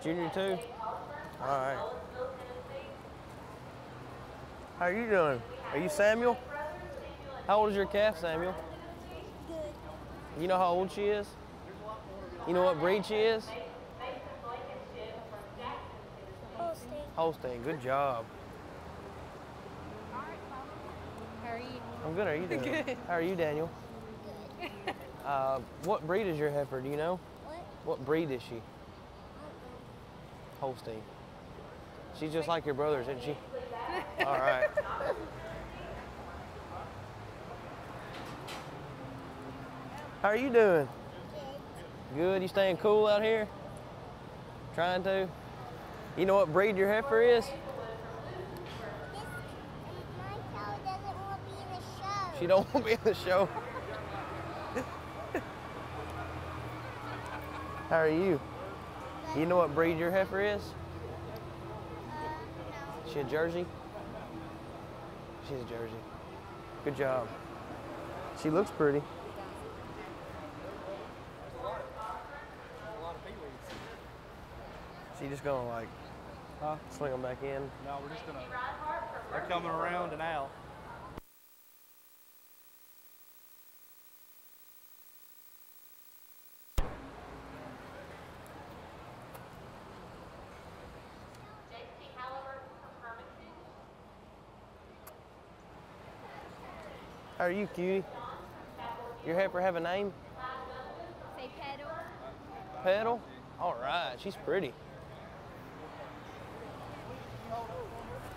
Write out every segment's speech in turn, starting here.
Junior 2? All right. How are you doing? Are you Samuel? How old is your calf, Samuel? Good. You know how old she is? You know what breed she is? Holstein. Holstein. Good job. How are you? I'm good. How are you doing? Good. How are you, Daniel? Good. What breed is your heifer? Do you know? What? What breed is she? Holstein. She's just like your brothers, isn't she? All right. How are you doing? Good. Good. You staying cool out here? Trying to? You know what breed your heifer is? My cow doesn't want to be in the show. She don't want to be in the show. How are you? You know what breed your heifer is? No. She a Jersey? She's a Jersey. Good job. She looks pretty. She just gonna like sling them back in? No, we're just gonna, they're coming around and out. How are you, cutie? Your heifer have a name? Say pedal. Petal? All right, she's pretty.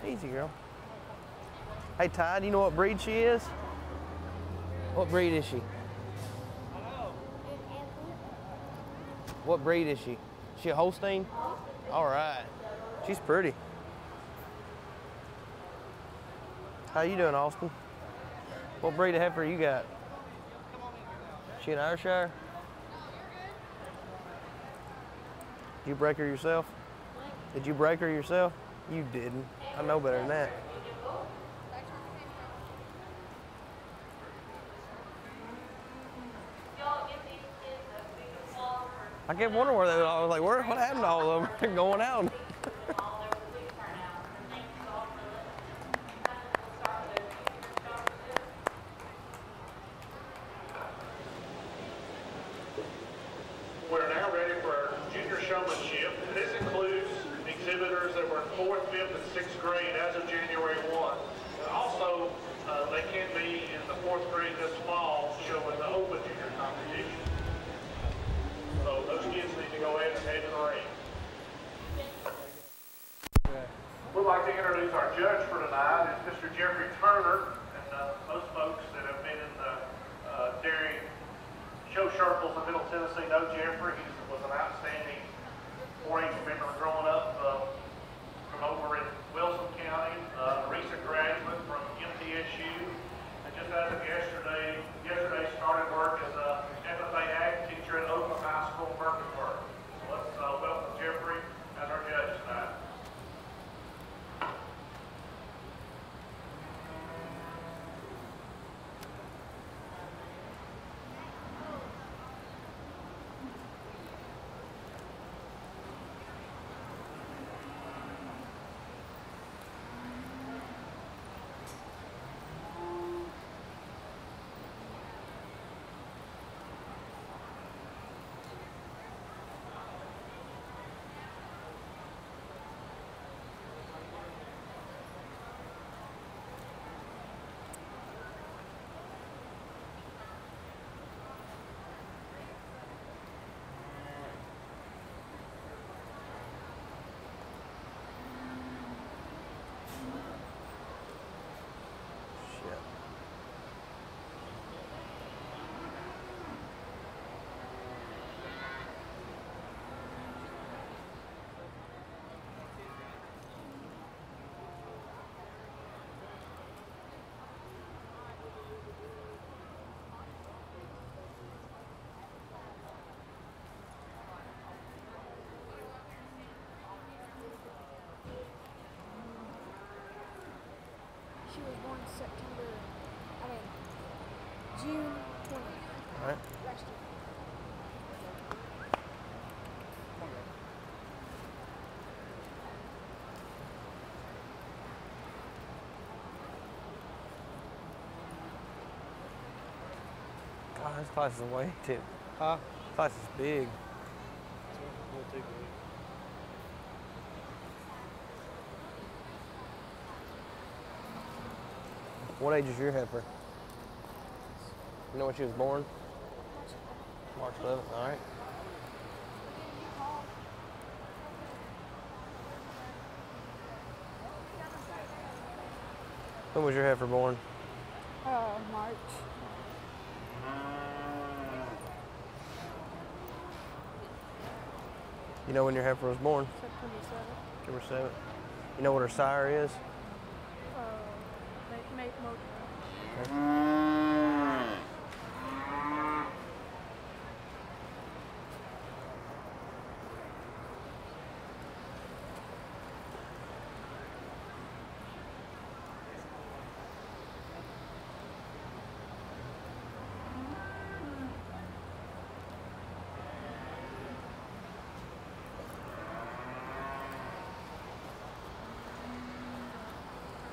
Easy, girl. Hey, Ty, do you know what breed she is? What breed is she? What breed is she? She a Holstein? All right. She's pretty. How you doing, Austin? What breed of heifer you got? She an Ayrshire? Did you break her yourself? Did you break her yourself? You didn't. I know better than that. I kept wondering where they were. I was like, what happened to all of them? They're going out. We're now ready for our junior showmanship. This includes exhibitors that were in 4th, 5th, and 6th grade as of January 1. Also, they can be in the 4th grade this fall showing the open junior competition. So those kids need to go ahead and head to the ring. We'd like to introduce our judge for tonight. It's Mr. Jeffrey Turner. And most folks that have been in the dairy show circles in Middle Tennessee know Jeffrey. He was an outstanding 4-H member growing up from over in Wilson County, a recent graduate from MTSU, and just as of yesterday started work as a FFA ag teacher at Oakland High School in Murfreesboro. So let's welcome Jeffrey as our judge tonight. She was born June 20th. All right. Last year. Class is way too. Huh? Class is big. It's a little too big. What age is your heifer? You know when she was born? March 11th, all right. When was your heifer born? March. You know when your heifer was born? September 7th. September 7th. You know what her sire is? Mate motor.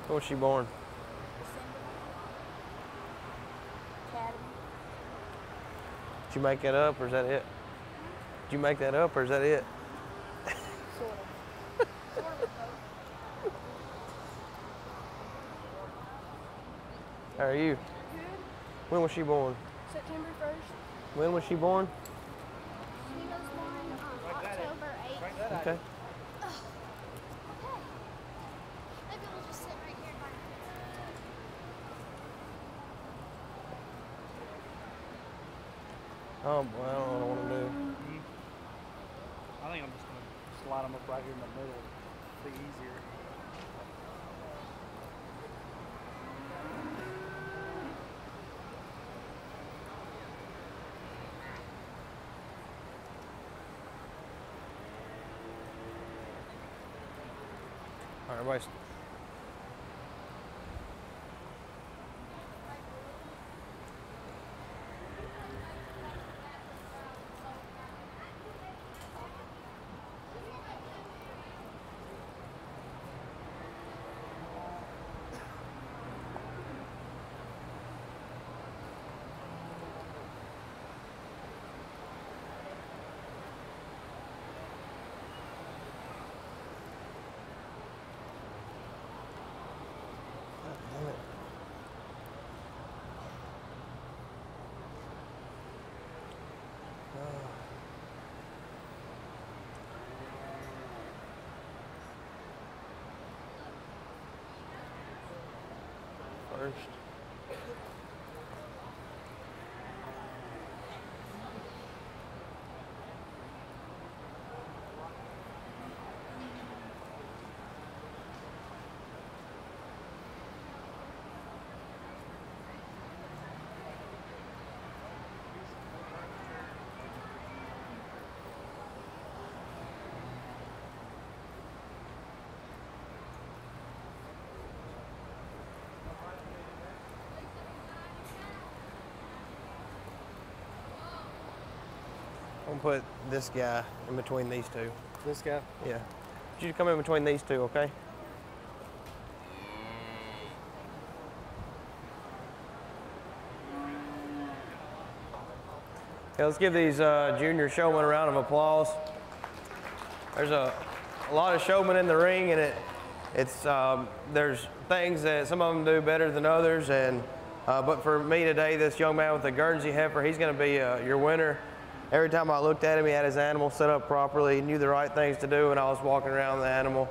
When was she born? Academy. Did you make that up or is that it? Did you make that up or is that it? Sort of. How are you? Good. When was she born? September 1st. When was she born? She was born on October 8th. Okay. Maybe we'll just sit right here by Oh boy, I don't know what I want to do. I think I'm just going to slide them up right here in the middle. It'll be easier. All right, everybody. Damn it. First. I'm gonna put this guy in between these two. This guy? Yeah. Did you come in between these two, okay? Okay, let's give these junior showmen a round of applause. There's a lot of showmen in the ring, and there's things that some of them do better than others, and but for me today, this young man with the Guernsey heifer, he's going to be your winner. Every time I looked at him, he had his animal set up properly. He knew the right things to do when I was walking around the animal.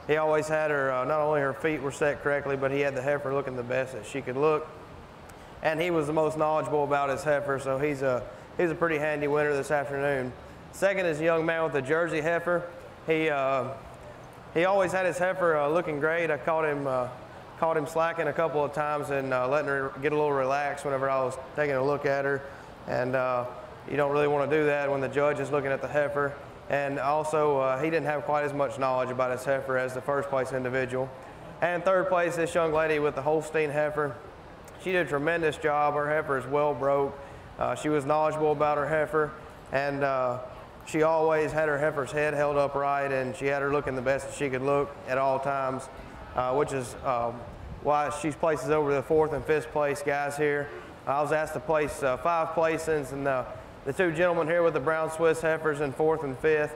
He always had her, not only her feet were set correctly, but he had the heifer looking the best that she could look. And he was the most knowledgeable about his heifer, so he's a pretty handy winner this afternoon. Second is a young man with the Jersey heifer. He always had his heifer looking great. I caught him slacking a couple of times and letting her get a little relaxed whenever I was taking a look at her. And you don't really want to do that when the judge is looking at the heifer. And also, he didn't have quite as much knowledge about his heifer as the first place individual. And third place, this young lady with the Holstein heifer. She did a tremendous job. Her heifer is well broke. She was knowledgeable about her heifer, and she always had her heifer's head held upright, and she had her looking the best that she could look at all times, which is why she places over the 4th and 5th place guys here. I was asked to place 5 placings, and the 2 gentlemen here with the brown Swiss heifers in 4th and 5th,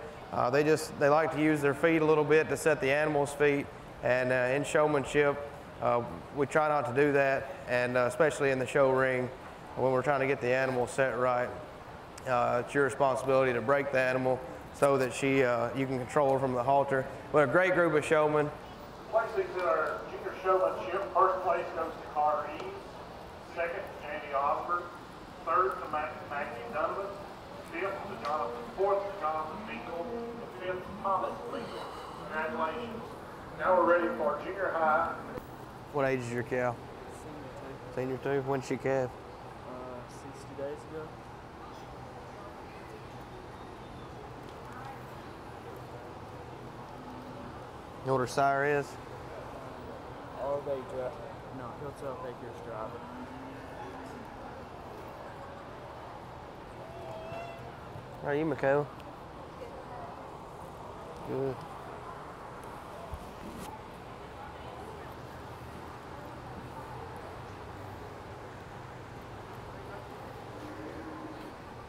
they like to use their feet a little bit to set the animal's feet, and in showmanship, we try not to do that, and especially in the show ring, when we're trying to get the animal set right. It's your responsibility to break the animal so that you can control her from the halter. We're a great group of showmen. Placings in our junior showmanship, first place goes to Carter Eames, second to Jamie Osborne, third to Mackie Donovan, fifth to Jonathan, fourth to Jonathan Bingle, and fifth to Thomas Bingle. Congratulations. Now we're ready for junior high. What age is your cow? Senior 2. When did she calve? 60 days ago. You know what her sire is? All day drive. No, he'll 12 acres driving. How are you, Michaela? Good.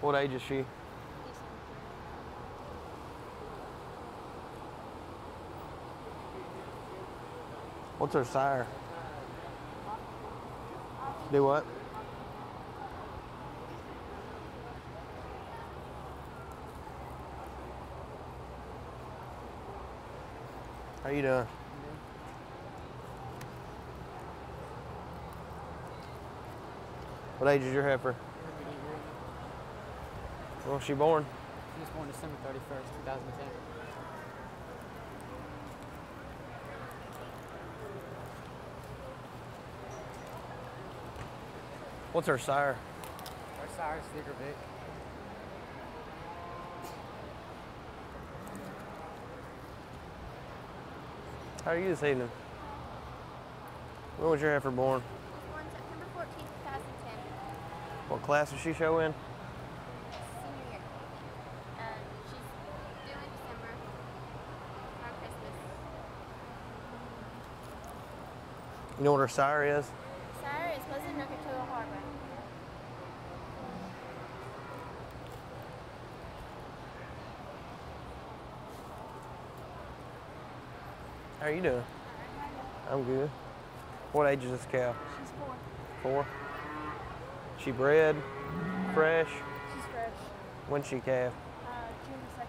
What age is she? What's her sire? Do what? How you doing? What age is your heifer? When was she born? She was born December 31st, 2010. What's her sire? Our sire is Digger Vic. How are you this evening? When was your heifer born? Born September 14th, 2010. What class does she show in? Senior year. She's due in December. Around Christmas. You know what her sire is? Sire is Pleasant Nokotua Harbor. How are you doing? I'm good. What age is this cow? She's 4. 4? She bred? Fresh? She's fresh. When'd she calve? June 2nd.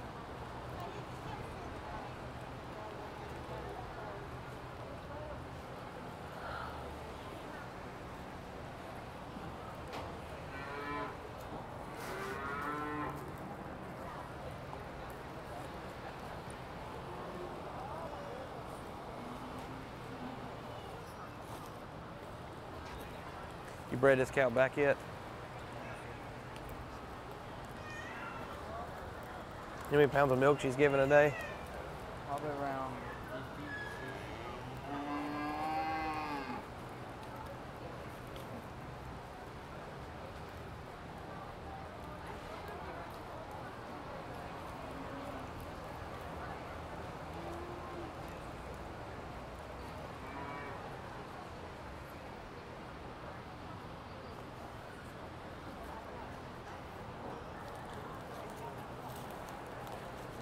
You bred this cow back yet? You know how many pounds of milk she's giving a day? Probably around 50.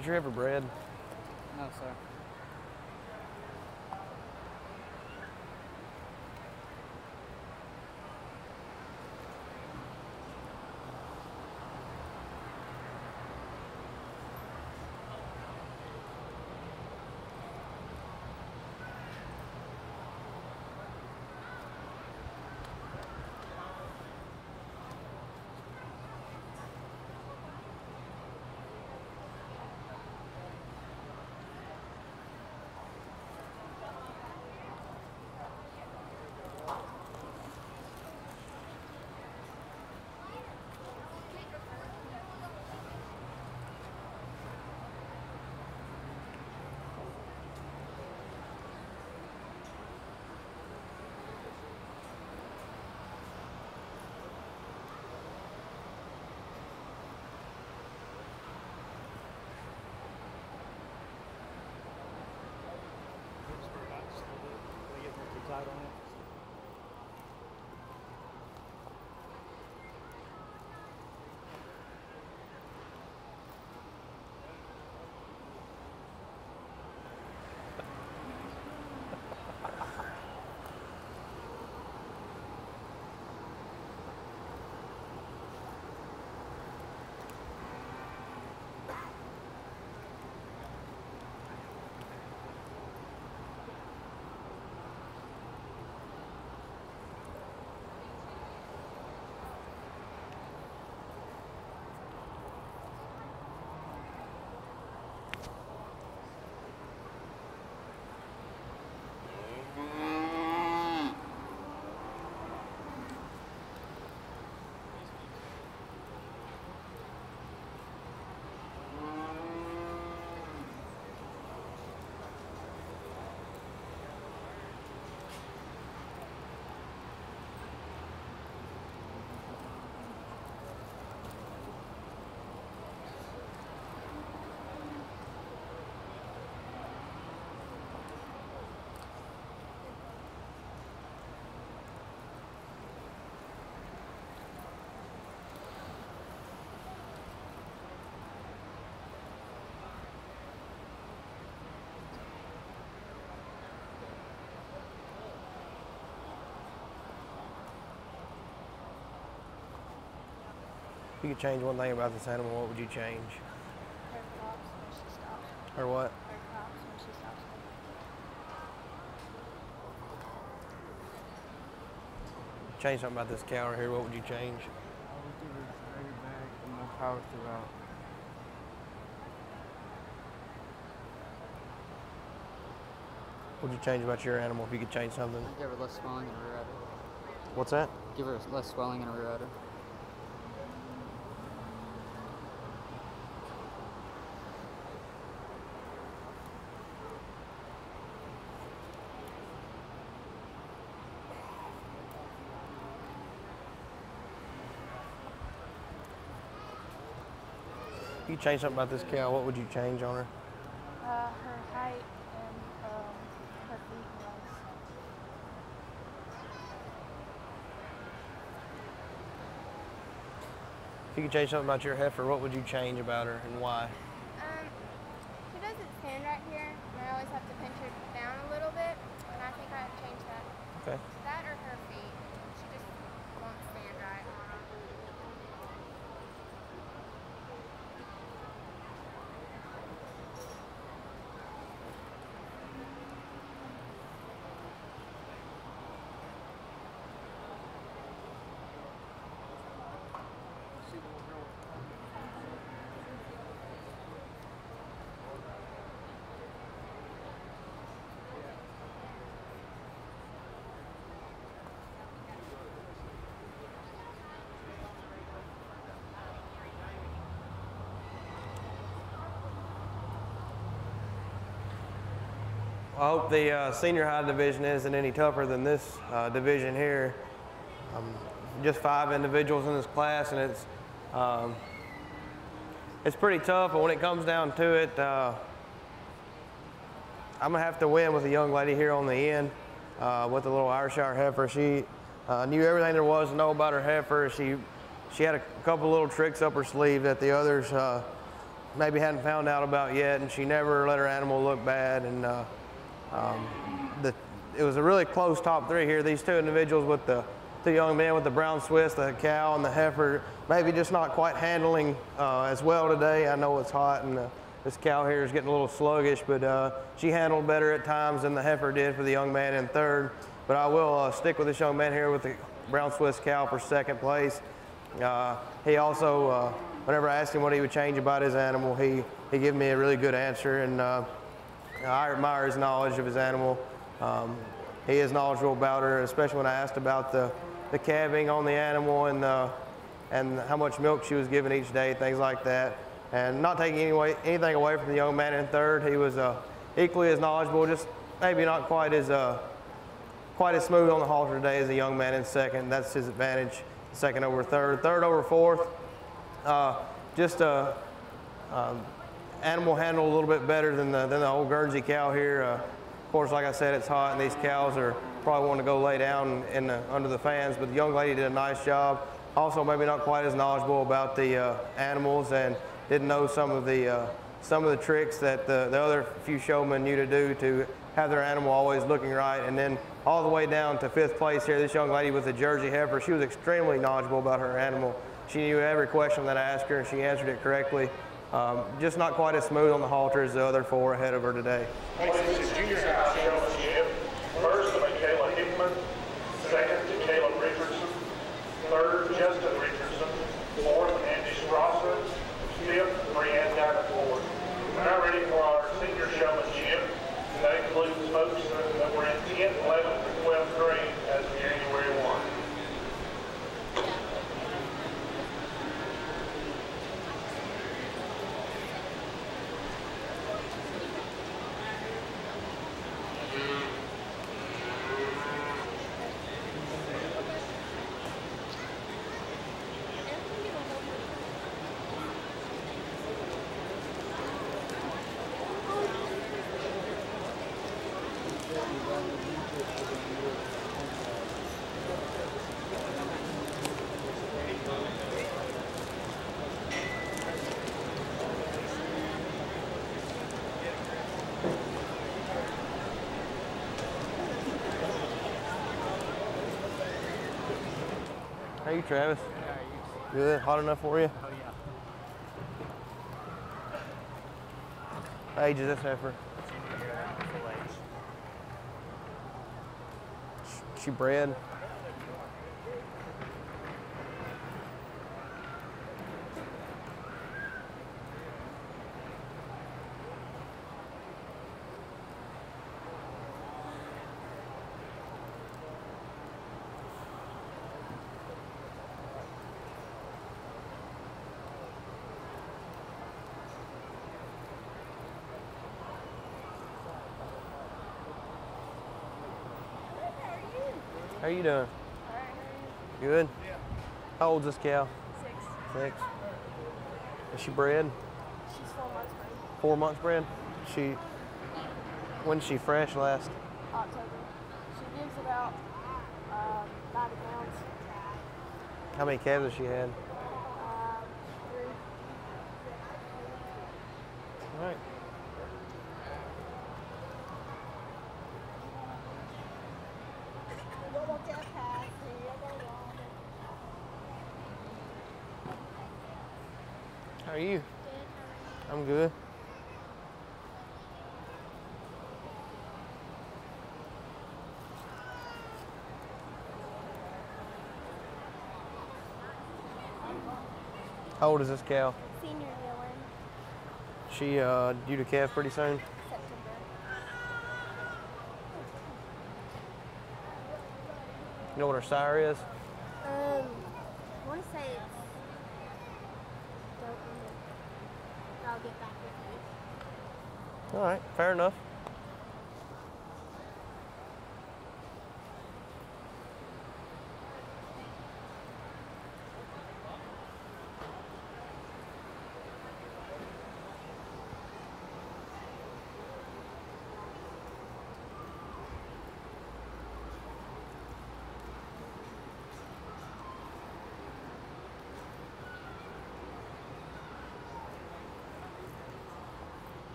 Is your heifer bred? No, sir. you could change one thing about this animal, what would you change? Her cops when she stops. Or what? Her cops when she stops. Change something about this cow right here, what would you change? I would give her a bigger bag and more power throughout. What would you change about your animal if you could change something? Give her less swelling in her rear udder. What's that? Give her less swelling in her rear udder. If you change something about this cow, what would you change on her? Her height and her feet and legs. If you could change something about your heifer, what would you change about her and why? She doesn't stand right here, and I always have to pinch her down a little bit, and I think I'd change that. Okay. That or her feet. She just won't stand right on them. I hope the senior high division isn't any tougher than this division here. Just 5 individuals in this class, and it's pretty tough. But when it comes down to it, I'm gonna have to win with a young lady here on the end with a little Irishshire heifer. She knew everything there was to know about her heifer. She had a couple little tricks up her sleeve that the others maybe hadn't found out about yet, and she never let her animal look bad. And it was a really close top 3 here. These 2 individuals with the 2 young men with the brown Swiss, the cow and the heifer, maybe just not quite handling as well today. I know it's hot and this cow here is getting a little sluggish, but she handled better at times than the heifer did for the young man in 3rd. But I will stick with this young man here with the brown Swiss cow for 2nd place. He also, whenever I asked him what he would change about his animal, he gave me a really good answer, and I admire his knowledge of his animal. He is knowledgeable about her, especially when I asked about the calving on the animal and how much milk she was given each day, things like that. And not taking anything away from the young man in 3rd, he was equally as knowledgeable, just maybe not quite as smooth on the halter today as the young man in 2nd. That's his advantage. 2nd over 3rd, 3rd over 4th. Just animal handle a little bit better than the old Guernsey cow here. Of course, like I said, it's hot, and these cows are probably wanting to go lay down under the fans. But the young lady did a nice job. Also, maybe not quite as knowledgeable about the animals, and didn't know some of the tricks that the other few showmen knew to do to have their animal always looking right. And then all the way down to 5th place here, this young lady with the Jersey heifer, she was extremely knowledgeable about her animal. She knew every question that I asked her, and she answered it correctly. Just not quite as smooth on the halter as the other 4 ahead of her today. This is junior high showmanship. First to Michaela Hickman, 2nd to Caleb Richardson, 3rd Justin Richardson, 4th Andy Strasser, 5th Brianne Davenport. We're now ready for our senior showmanship. That includes folks that were in 10th, 11th, and 12th grade as of January 1. Hey, Travis. Good. Hot enough for you? Oh, yeah. What age is this heifer? Senior year, full age. She bred? How you doing? Good. How old's this cow? 6. Is she bred? She's 4 months bred. 4 months bred? When's she fresh last? October. She gives about 90 pounds. How many calves has she had? 3. All right. How are you? I'm good. How old is this cow? Senior yearling. She due to calf pretty soon? September. You know what her sire is? I want to say it's. Don't remember. I'll get back with you. All right, fair enough.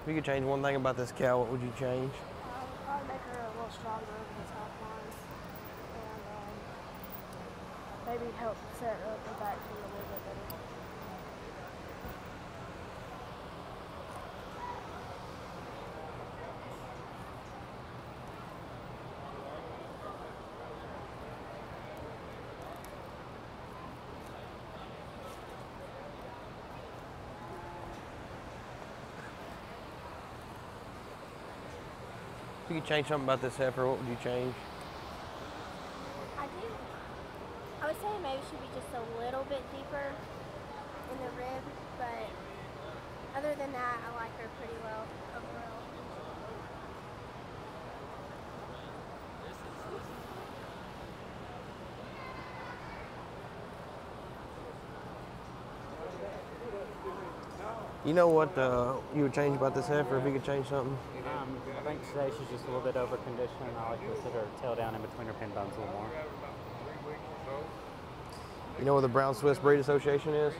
If you could change one thing about this cow, what would you change? Probably make her a little stronger over the top lines. And maybe help set up the back feet a little bit better. If you could change something about this heifer, what would you change? I would say maybe she'd be just a little bit deeper in the rib, but other than that, I like her pretty well overall. You know what you would change about this heifer if you could change something? I think today she's just a little bit over conditioned. I like to sit her tail down in between her pin bones a little more. You know where the Brown Swiss Breed Association is?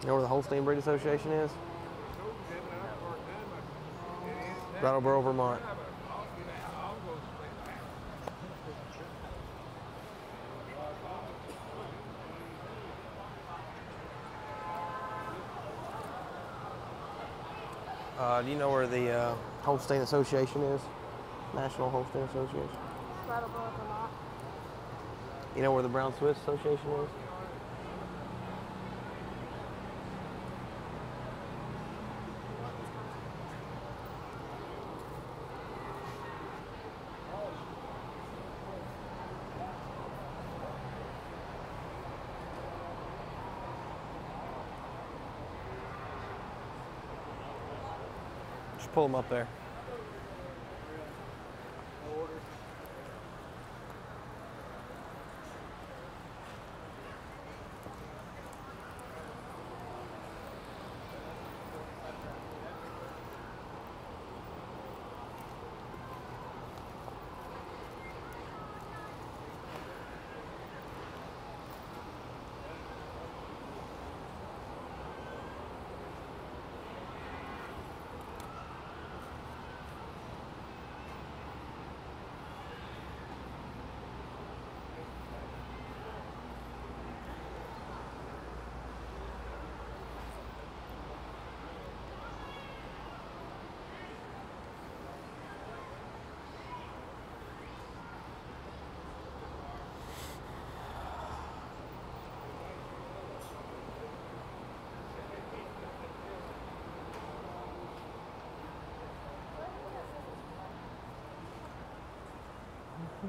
You know where the Holstein Breed Association is? Brattleboro, Vermont. Do you know where the Holstein Association is? National Holstein Association. Brattleboro, Vermont. You know where the Brown Swiss Association is? Just pull them up there.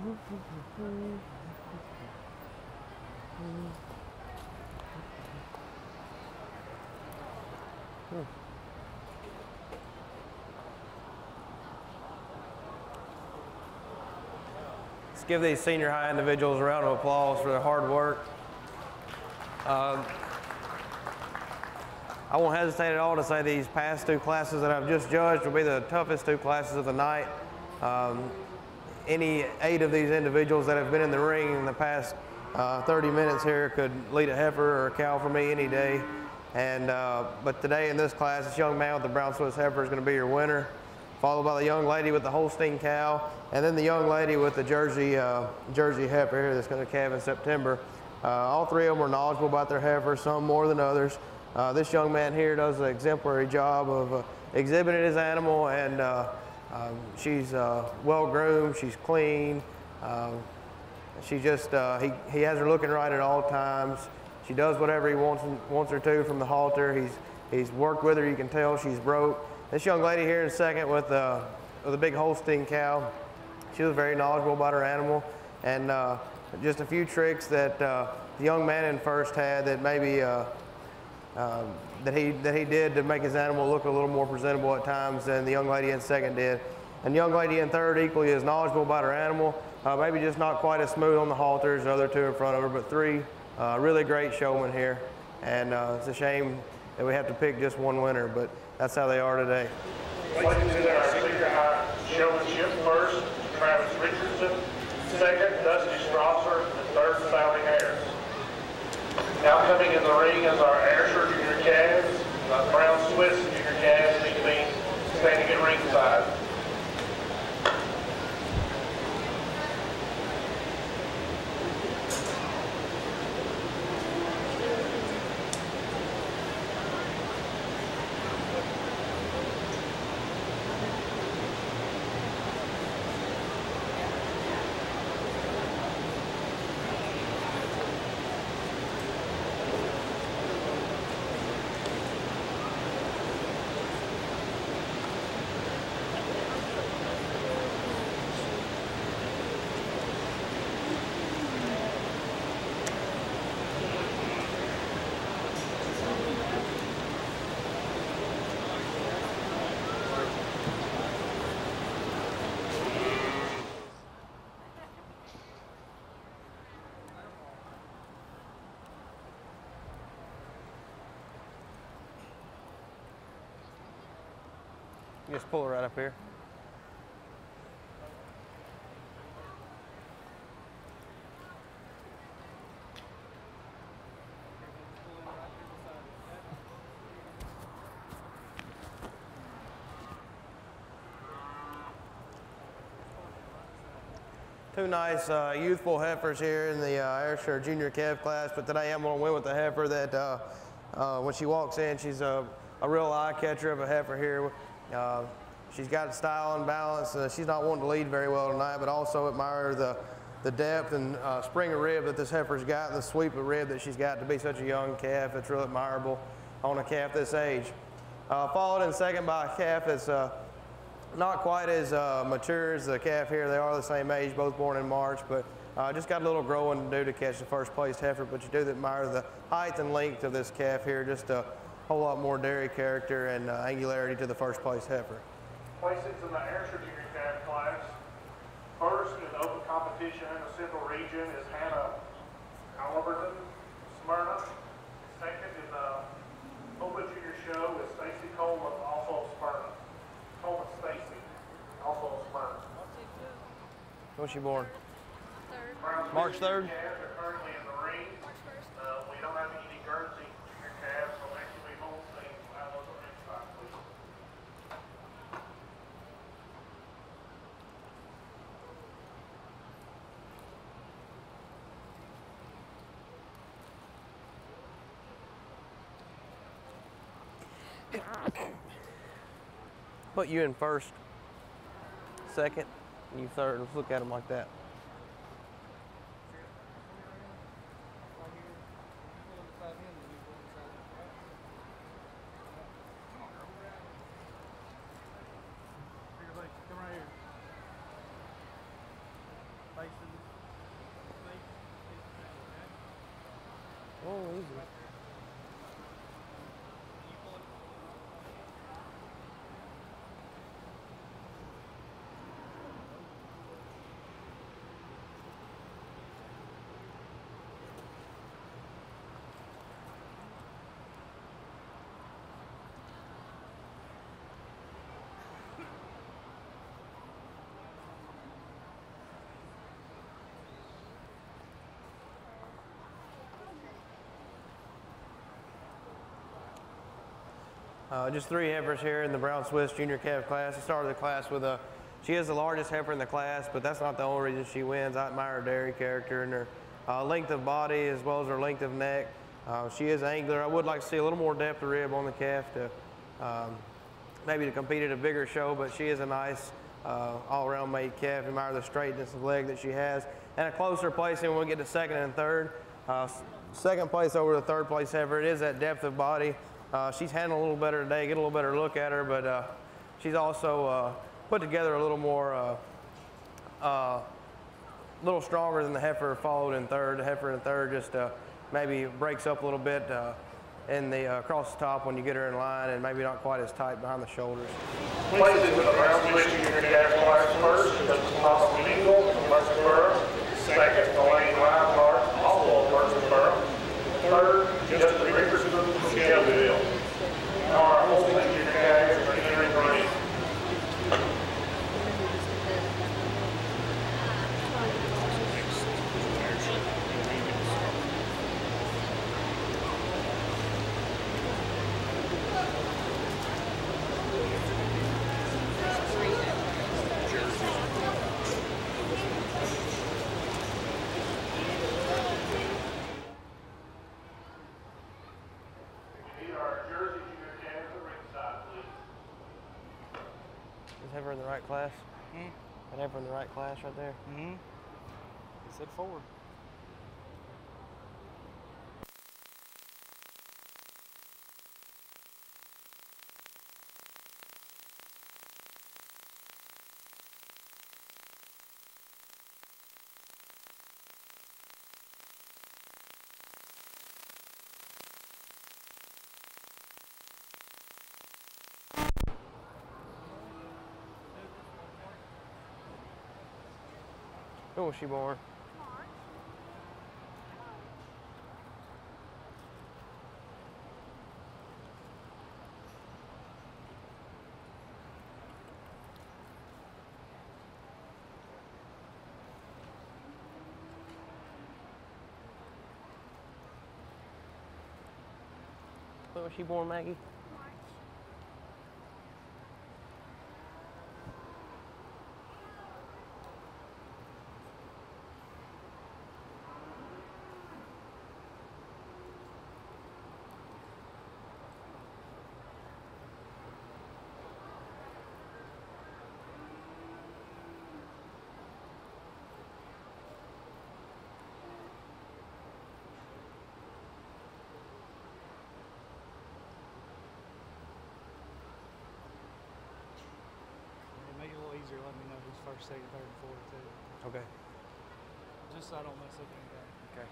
Let's give these senior high individuals a round of applause for their hard work. I won't hesitate at all to say these past two classes that I've just judged will be the toughest two classes of the night. Any 8 of these individuals that have been in the ring in the past 30 minutes here could lead a heifer or a cow for me any day. And but today in this class, this young man with the brown Swiss heifer is going to be your winner, followed by the young lady with the Holstein cow, and then the young lady with the Jersey heifer here that's going to calve in September. All 3 of them are knowledgeable about their heifer, some more than others. This young man here does an exemplary job of exhibiting his animal, and she's well groomed, she's clean. She just, he has her looking right at all times. She does whatever he wants her to from the halter. He's worked with her, you can tell she's broke. This young lady here in second with the big Holstein cow, she was very knowledgeable about her animal, and just a few tricks that the young man in first had that maybe that he did to make his animal look a little more presentable at times than the young lady in second did. And the young lady in third equally as knowledgeable about her animal, maybe just not quite as smooth on the halter as the other 2 in front of her, but 3 really great showmen here. And it's a shame that we have to pick just one winner, but that's how they are today. Ladies and gentlemen, our senior high showmanship first, Travis Richardson, second, Dusty Strasser, and third, Sally Harris. Now coming in the ring is our Ayrshire Junior calves, brown Swiss Junior calves, need to be standing at ringside. Just pull it right up here. Two nice youthful heifers here in the Ayrshire Junior Calf class, but today I'm going to win with the heifer that when she walks in, she's a real eye catcher of a heifer here. She's got style and balance. She's not wanting to lead very well tonight, but also admire the depth and spring of rib that this heifer's got, and the sweep of rib that she's got to be such a young calf. It's real admirable on a calf this age. Followed in second by a calf that's not quite as mature as the calf here. They are the same age, both born in March, but just got a little growing to do to catch the first place heifer, but you do admire the height and length of this calf here, just a whole lot more dairy character and angularity to the first place heifer. Placings in the Ayrshire Junior Calf class. First in the open competition in the Central region is Hannah Halliburton, Smyrna. Second in the Open Junior Show is Stacy Coleman, also of Smyrna. Coleman Stacy, also of Smyrna. When's she born? Third. March 3rd? Calves are currently in the ring. March 1st. We don't have any Guernsey Junior calves, so actually Holstein will have those on ringside, please. Put you in first, second, and you third. Let's look at them like that. Come right here. Face Oh, easy. Just 3 heifers here in the Brown Swiss Junior Calf class. I started the class with she is the largest heifer in the class, but that's not the only reason she wins. I admire her dairy character and her length of body as well as her length of neck. She is angler. I would like to see a little more depth of rib on the calf to maybe to compete at a bigger show, but she is a nice all-around made calf. I admire the straightness of leg that she has. And a closer placing when we get to second and third. Second place over the third place heifer, it is that depth of body. She's handling a little better today, get a little better look at her, but she's also put together a little more, little stronger than the heifer followed in third. The heifer in third just maybe breaks up a little bit in the across the top when you get her in line, and maybe not quite as tight behind the shoulders. Places in the Brown Swiss Junior Calf class first is Thomas Mingle from Murfreesboro. Second, Elaine Reinhardt, also of Murfreesboro. Third, Justin Richardson from Shelbyville. Our Holstein Junior Calf is Henry Green. Is heifer in the right class? That heifer in the right class right there? He said forward. When was she born? When was she born, Maggie? Make it a little easier. Let me know who's first, second, third, and fourth too. Okay. Just so I don't mess up anything. Okay.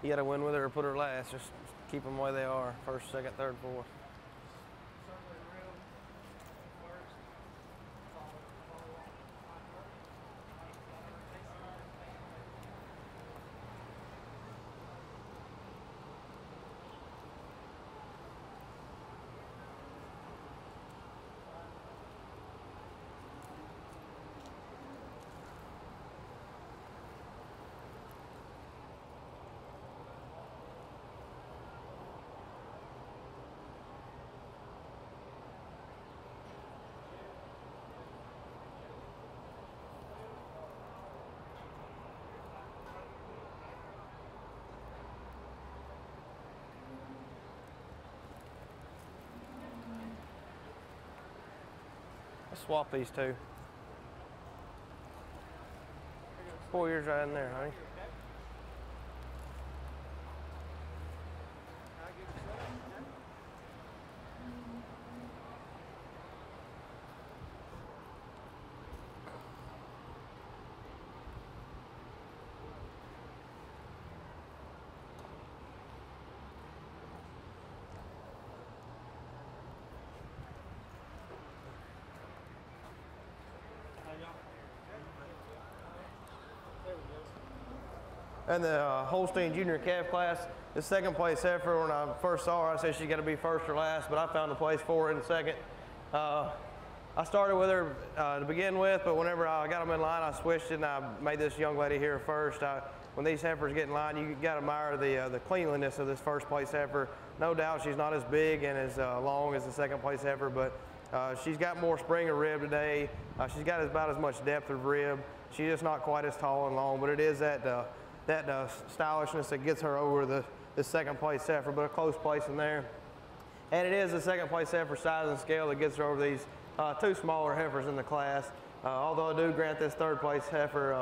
You got to win with her or put her last. Just keep them the way they are. First, second, third, fourth. Let's swap these two. 4 years right in there, honey. And the Holstein junior calf class, the second place heifer. When I first saw her, I said she's got to be first or last, but I found a place for her in second. I started with her to begin with, but whenever I got them in line, I switched it and I made this young lady here first. When these heifers get in line, you got to admire the cleanliness of this first place heifer. No doubt she's not as big and as long as the second place heifer, but she's got more spring of rib today. She's got about as much depth of rib. She's just not quite as tall and long, but it is that stylishness that gets her over the second place heifer, but a close place in there. And it is the second place heifer size and scale that gets her over these two smaller heifers in the class. Although I do grant this third place heifer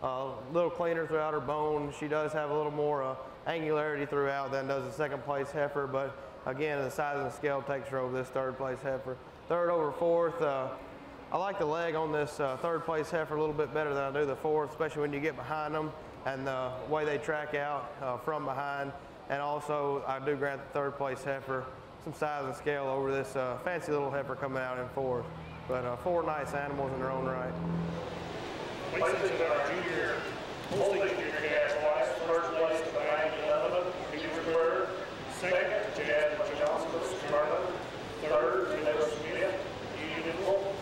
a little cleaner throughout her bone, she does have a little more angularity throughout than does the second place heifer, but again, the size and scale takes her over this third place heifer. Third over fourth, I like the leg on this third place heifer a little bit better than I do the fourth, especially when you get behind them and the way they track out from behind. And also, I do grant the third place heifer some size and scale over this fancy little heifer coming out in fourth. But four nice animals in their own right. Places in our junior, Holstein junior calf class, first place to Diane Lemon, Petersburg. Second to Jasmine Johnson, Smyrna. Third to Heather Smith, Unionville.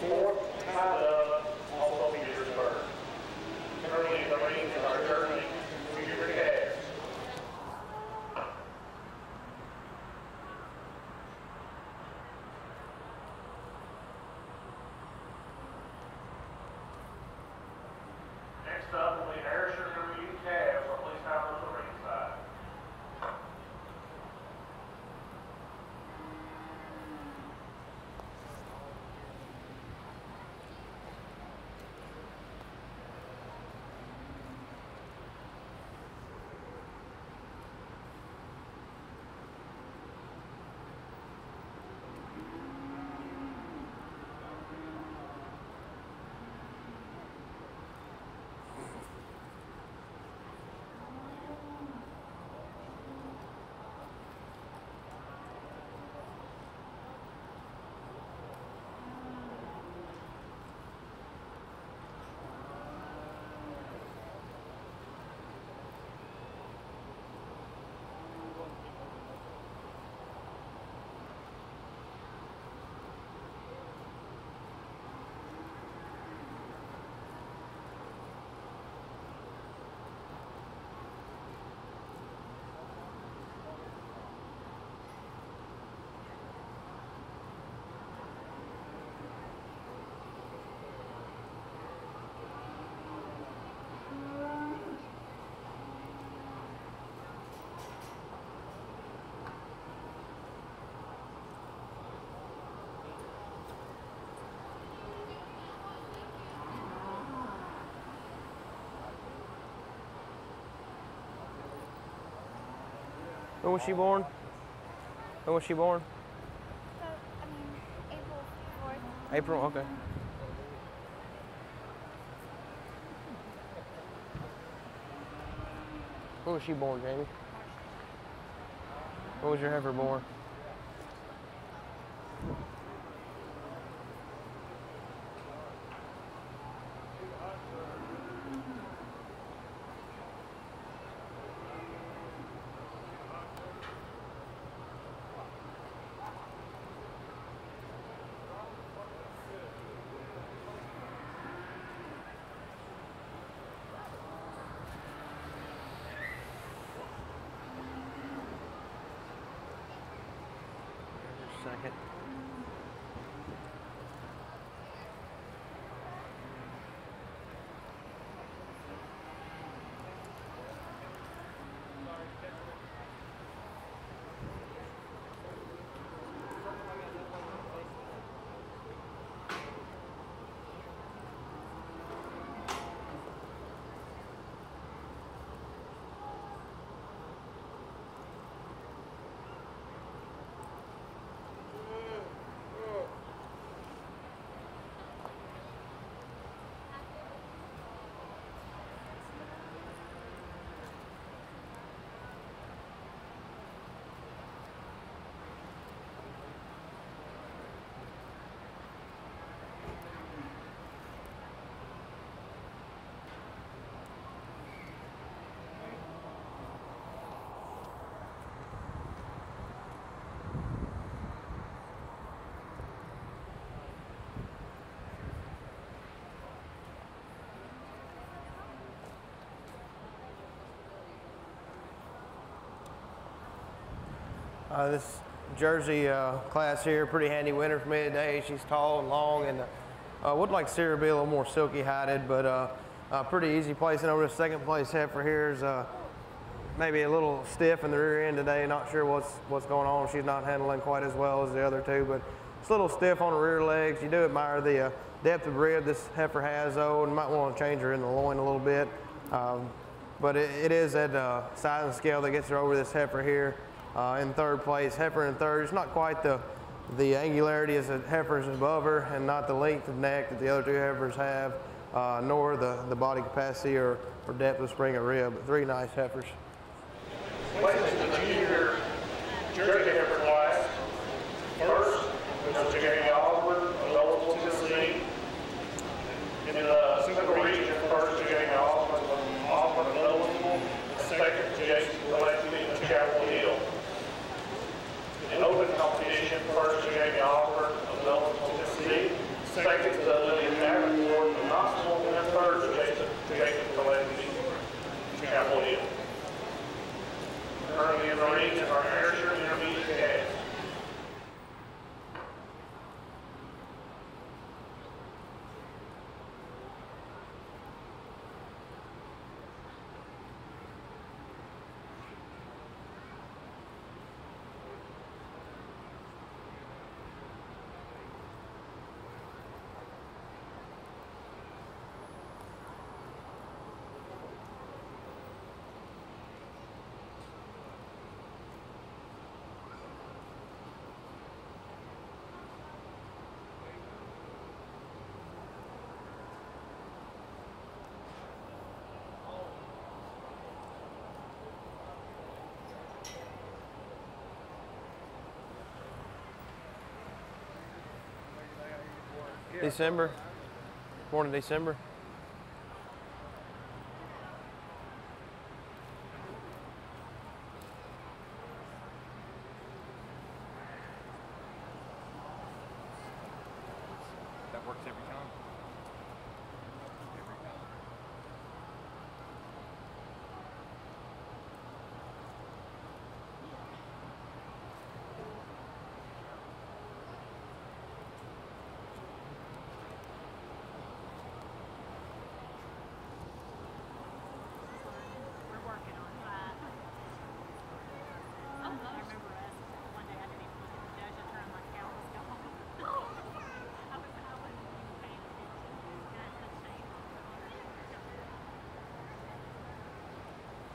Fourth, tied up, also Petersburg. Currently in the ring is our Jersey junior calves. Next up will be Harrison Review calves, so please have them on the ringside. When was she born? When was she born? So, April 4th. April, okay. When was she born, Jamie? When was your heifer born? This Jersey class here, pretty handy winner for me today. She's tall and long, and would like to see her be a little more silky hided, but pretty easy placing over the second place heifer here is maybe a little stiff in the rear end today. Not sure what's going on. She's not handling quite as well as the other two, but it's a little stiff on the rear legs. You do admire the depth of rib this heifer has, though, and might want to change her in the loin a little bit. But it is that size and scale that gets her over this heifer here in third place. Heifer in third. It's not quite the angularity as the heifers above her, and not the length of neck that the other two heifers have, nor the body capacity or depth of spring of rib. But three nice heifers. Placing in the junior Jersey heifer class. First, there's Jamie Osborne of Williamson, Tennessee. In the Central Region, first Jamie Osborne of Williamson. Second, Jason Gillespie of Chapel Hill. In open competition, first Jamie Osborne of Williamson, Tennessee. Second, Lillian Davenport of Knoxville. And third, Jason Gillespie of Chapel Hill. Currently in the ring is our Ayrshire intermediate cast. December, born in December. That works every time.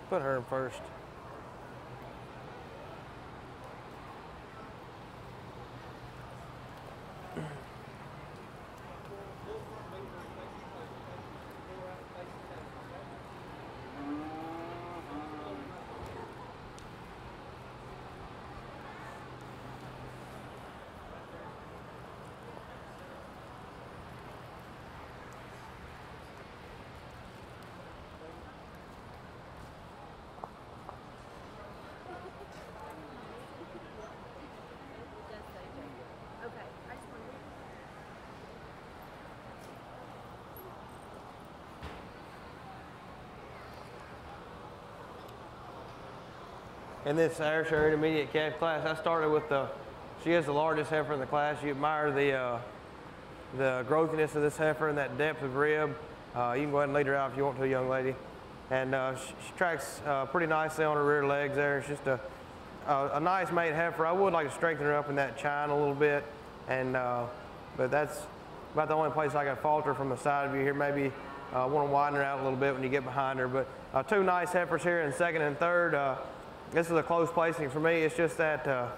Put her in first. In this Ayrshire intermediate calf class, I started with she is the largest heifer in the class. You admire the growthiness of this heifer and that depth of rib. You can go ahead and lead her out if you want to, young lady. And she tracks pretty nicely on her rear legs there. It's just a nice made heifer. I would like to strengthen her up in that chine a little bit, and but that's about the only place I can falter from the side view here. Maybe want to widen her out a little bit when you get behind her. But two nice heifers here in second and third. This is a close placing for me. It's just that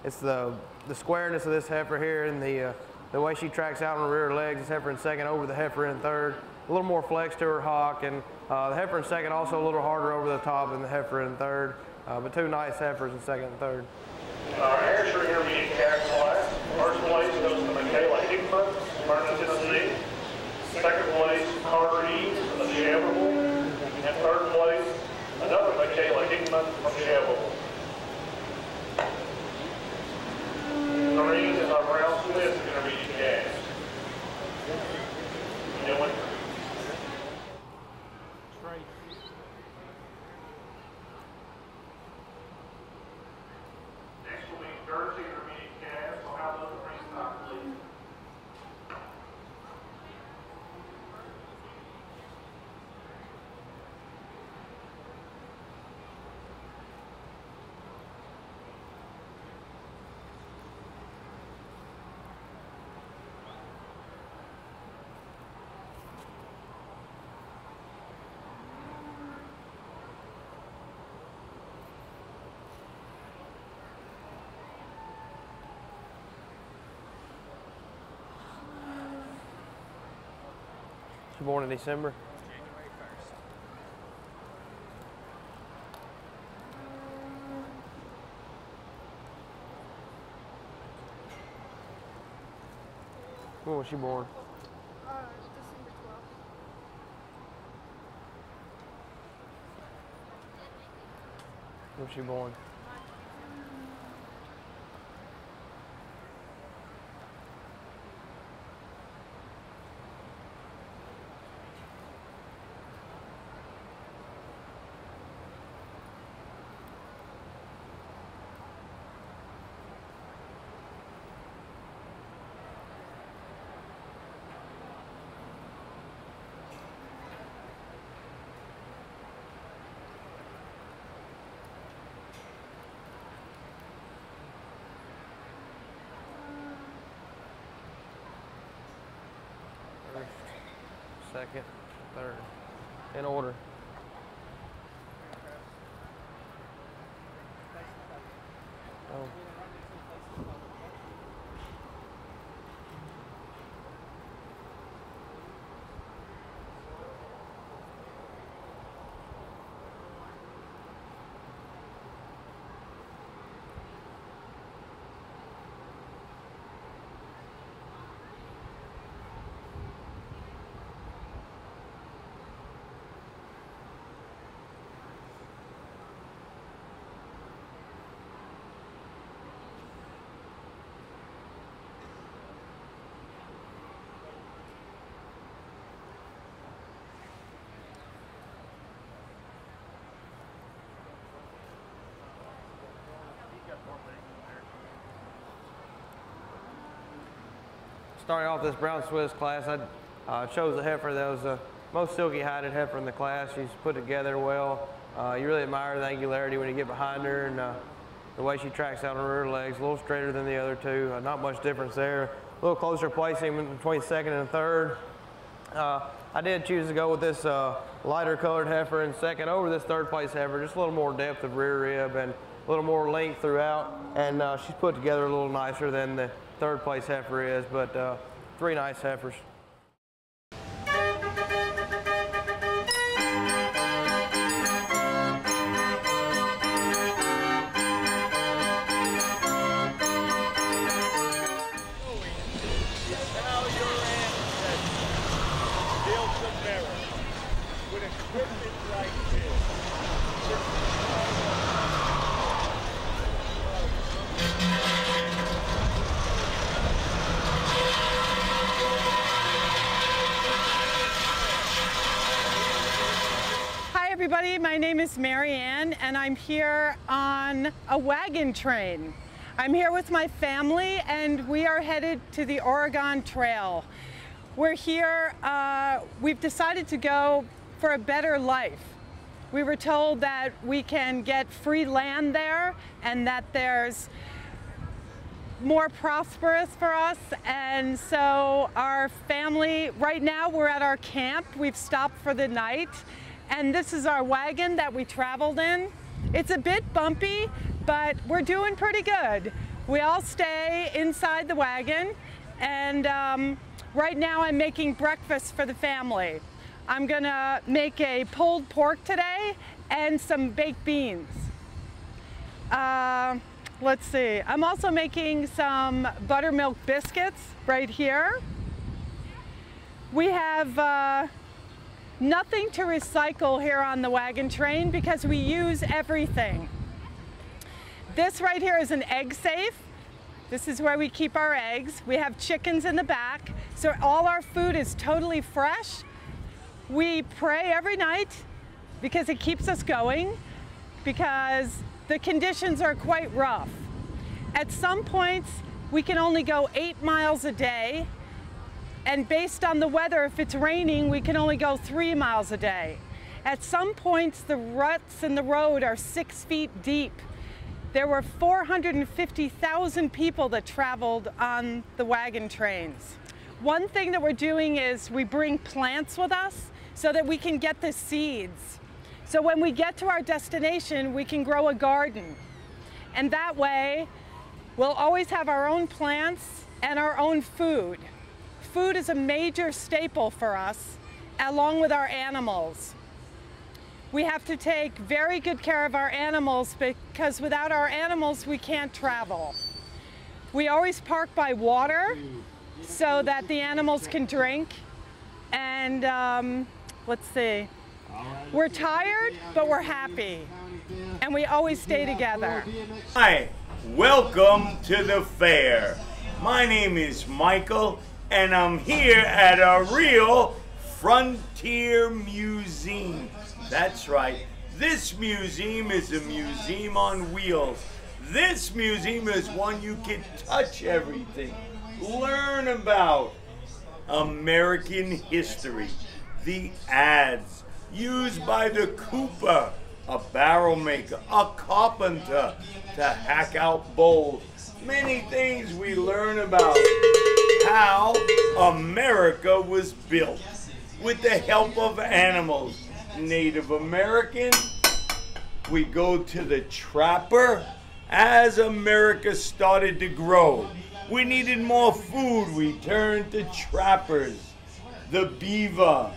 it's the squareness of this heifer here and the way she tracks out on the rear legs. This heifer in second over the heifer in third. A little more flex to her hock, and the heifer in second also a little harder over the top than the heifer in third. But two nice heifers in second and third. Our Ayrshire intermediate calf class. First place goes to Michaela Hickman, Vernon, Tennessee. Second place, Carter Eads of Chevrolet. And third place, another Michaela Hickman from Chevrolet. The ring is our Brown Smith intermediate calf. Dylan. Next She born in December. January 1st. When was she born? December 12th. When was she born? First, second, third, in order. Oh. Starting off this brown Swiss class, I chose a heifer that was the most silky-hided heifer in the class. She's put together well. You really admire the angularity when you get behind her, and the way she tracks out on her rear legs, a little straighter than the other two. Not much difference there. A little closer placing between second and third. I did choose to go with this lighter colored heifer in second over this third place heifer, just a little more depth of rear rib and a little more length throughout, and she's put together a little nicer than the third place heifer is, but three nice heifers. Everybody, my name is Mary Ann, and I'm here on a wagon train. I'm here with my family, and we are headed to the Oregon Trail. We're here, we've decided to go for a better life. We were told that we can get free land there and that there's more prosperous for us, and so our family, right now we're at our camp. We've stopped for the night. And this is our wagon that we traveled in. It's a bit bumpy, but we're doing pretty good. We all stay inside the wagon, and right now I'm making breakfast for the family. I'm gonna make a pulled pork today and some baked beans. Let's see, I'm also making some buttermilk biscuits right here. We have nothing to recycle here on the wagon train because we use everything. This right here is an egg safe. This is where we keep our eggs. We have chickens in the back, so all our food is totally fresh. We pray every night because it keeps us going, because the conditions are quite rough. At some points, we can only go 8 miles a day. And based on the weather, if it's raining, we can only go 3 miles a day. At some points, the ruts in the road are 6 feet deep. There were 450,000 people that traveled on the wagon trains. One thing that we're doing is we bring plants with us so that we can get the seeds. So when we get to our destination, we can grow a garden. And that way, we'll always have our own plants and our own food. Food is a major staple for us, along with our animals. We have to take very good care of our animals because without our animals we can't travel. We always park by water so that the animals can drink. And let's see, we're tired, but we're happy. And we always stay together. Hi, welcome to the fair. My name is Michael, and I'm here at a real Frontier Museum. That's right, this museum is a museum on wheels. This museum is one you can touch everything, learn about American history, the ads used by the cooper, a barrel maker, a carpenter to hack out bowls. Many things we learn about how America was built with the help of animals. Native American, we go to the trapper. As America started to grow, we needed more food. We turned to trappers, the beaver,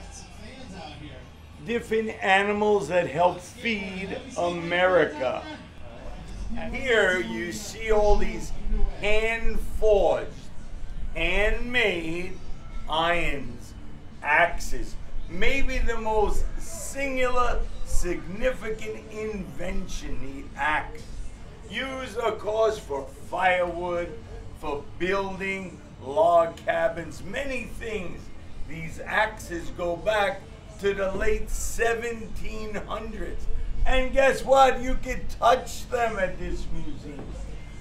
different animals that help feed America. Here you see all these hand-forged, handmade irons, axes. Maybe the most singular, significant invention, the axe. Used, of course, for firewood, for building log cabins, many things. These axes go back to the late 1700s. And guess what? You could touch them at this museum.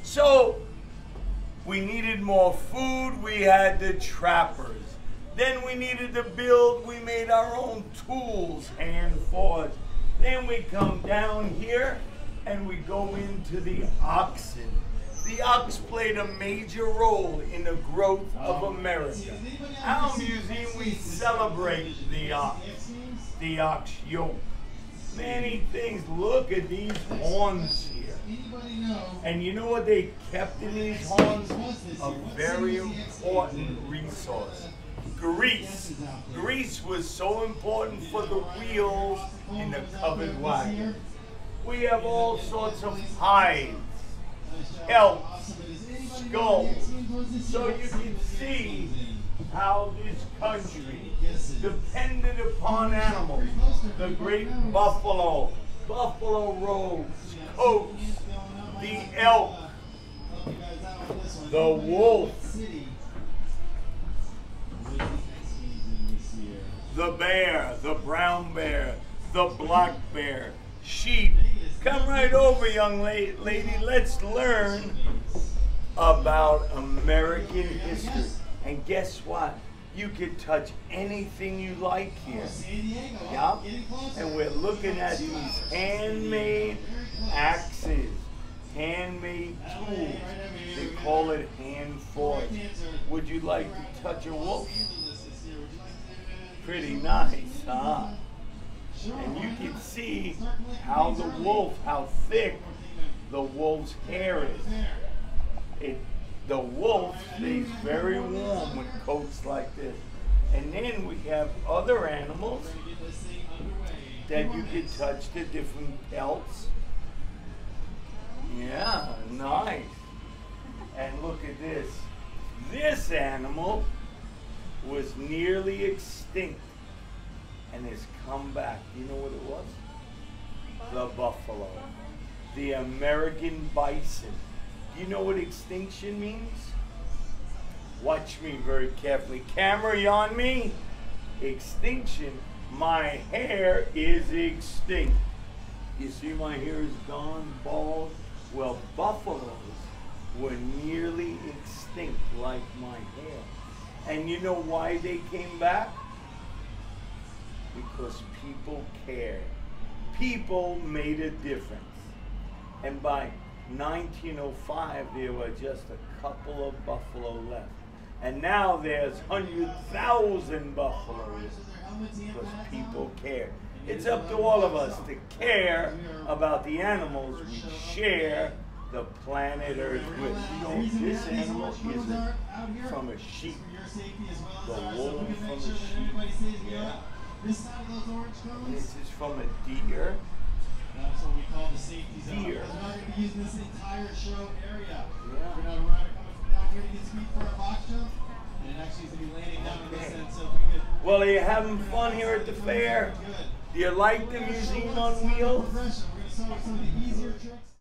So, we needed more food, we had the trappers. Then we needed to build, we made our own tools, hand forged. Then we come down here and we go into the oxen. The ox played a major role in the growth of America. Our museum, we celebrate the ox yoke. Many things. Look at these horns here. And you know what they kept in these horns? A very important resource. Grease. Grease was so important for the wheels in the covered wagon. We have all sorts of hides, pelts, skulls, so you can see how this country depended upon animals. The great buffalo, buffalo robes, coats, the elk, the wolf, the bear, the brown bear, the black bear, sheep. Come right over, young lady. Let's learn about American history. And guess what? You can touch anything you like here. Yep. And we're looking at these handmade axes, handmade tools. They call it hand forged. Would you like to touch a wolf? Pretty nice, huh? And you can see how the wolf, how thick the wolf's hair is. The wolf stays very warm with coats like this. And then we have other animals that you can touch, the different pelts. Yeah, nice. And look at this. This animal was nearly extinct and has come back. You know what it was? The buffalo. The American bison. Do you know what extinction means? Watch me very carefully. Camera, you on me? Extinction. My hair is extinct. You see my hair is gone, bald? Well, buffaloes were nearly extinct like my hair. And you know why they came back? Because people cared. People made a difference. And by 1905, there were just a couple of buffalo left. And now there's 100,000 buffaloes because people care. It's up to all of us to care about the animals we share the planet Earth with. You know, this animal is from a sheep. The wool from a sheep. Yeah. this side of those orange cones. This is from a deer. That's what we call the safety zone. Deer. We're not going to be using this entire show area. Yeah. We're going to ride coming down here to get speed for our box jump. And it actually is going to be landing down in this end. So if we could. Well, are you having fun here at the fair? Good. Do you like the museum on wheels? We're going to start with some of the easier tricks.